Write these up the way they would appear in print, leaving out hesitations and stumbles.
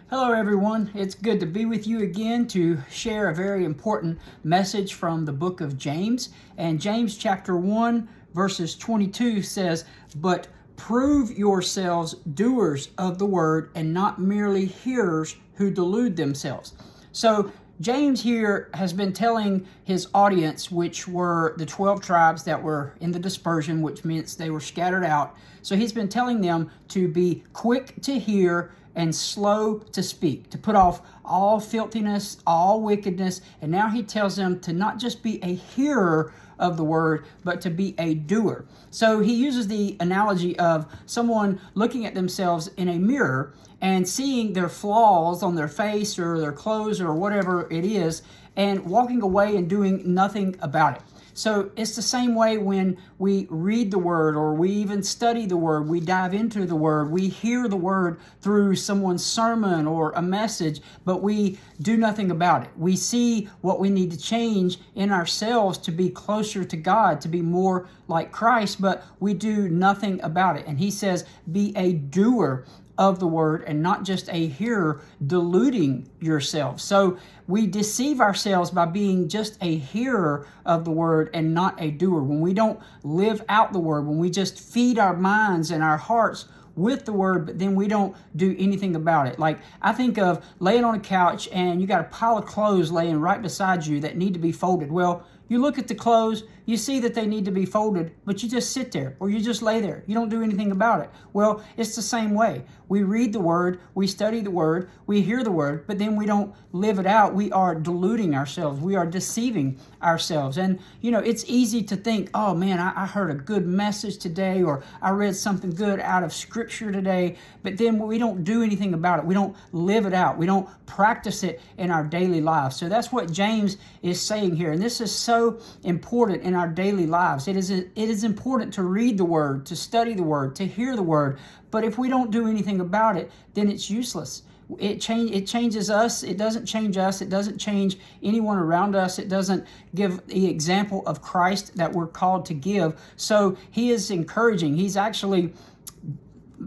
Hello everyone, it's good to be with you again to share a very important message from the book of James. And James chapter 1 verses 22 says, "But prove yourselves doers of the word and not merely hearers who delude themselves." So James here has been telling his audience, which were the 12 tribes that were in the dispersion, which means they were scattered out. So he's been telling them to be quick to hear and slow to speak, to put off all filthiness, all wickedness. And now he tells them to not just be a hearer of the word, but to be a doer. So he uses the analogy of someone looking at themselves in a mirror and seeing their flaws on their face or their clothes or whatever it is, and walking away and doing nothing about it. So it's the same way when we read the word or we even study the word, we dive into the word, we hear the word through someone's sermon or a message, but we do nothing about it. We see what we need to change in ourselves to be closer to God, to be more like Christ, but we do nothing about it. And he says, be a doer of the word and not just a hearer, deluding yourself. So we deceive ourselves by being just a hearer of the word and not a doer. When we don't live out the word, when we just feed our minds and our hearts with the word, but then we don't do anything about it. Like, I think of laying on a couch and you got a pile of clothes laying right beside you that need to be folded. Well, you look at the clothes, you see that they need to be folded, but you just sit there or you just lay there. You don't do anything about it. Well, it's the same way. We read the word, we study the word, we hear the word, but then we don't live it out. We are deluding ourselves. We are deceiving ourselves. And, it's easy to think, oh man, I heard a good message today, or I read something good out of scripture today, but then we don't do anything about it. We don't live it out. We don't practice it in our daily lives. So that's what James is saying here. And this is so important in our daily lives. It is important to read the word, to study the word, to hear the word. But if we don't do anything about it, then it's useless. It changes us. It doesn't change us. It doesn't change anyone around us. It doesn't give the example of Christ that we're called to give. So he is encouraging. He's actually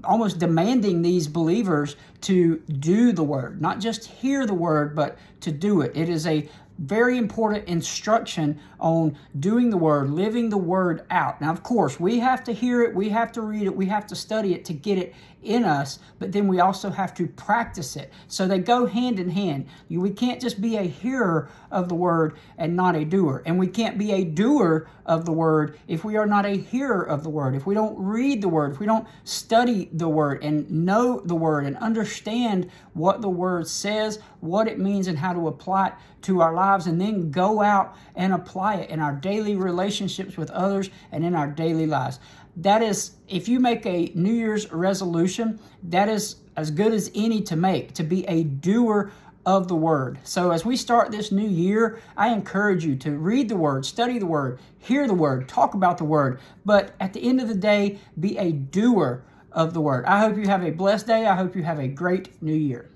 almost demanding these believers to do the word, not just hear the word, but to do it. It is a very important instruction on doing the word, living the word out. Now, of course, we have to hear it, we have to read it, we have to study it to get it in us, but then we also have to practice it. So they go hand in hand. We can't just be a hearer of the word and not a doer. And we can't be a doer of the word if we are not a hearer of the word. If we don't read the word, if we don't study the word and know the word and understand what the word says, what it means, and how to apply it to our lives, and then go out and apply it in our daily relationships with others and in our daily lives. That is, if you make a New Year's resolution, that is as good as any to make, to be a doer of the word. So as we start this new year, I encourage you to read the word, study the word, hear the word, talk about the word, but at the end of the day, be a doer of the word. I hope you have a blessed day. I hope you have a great new year.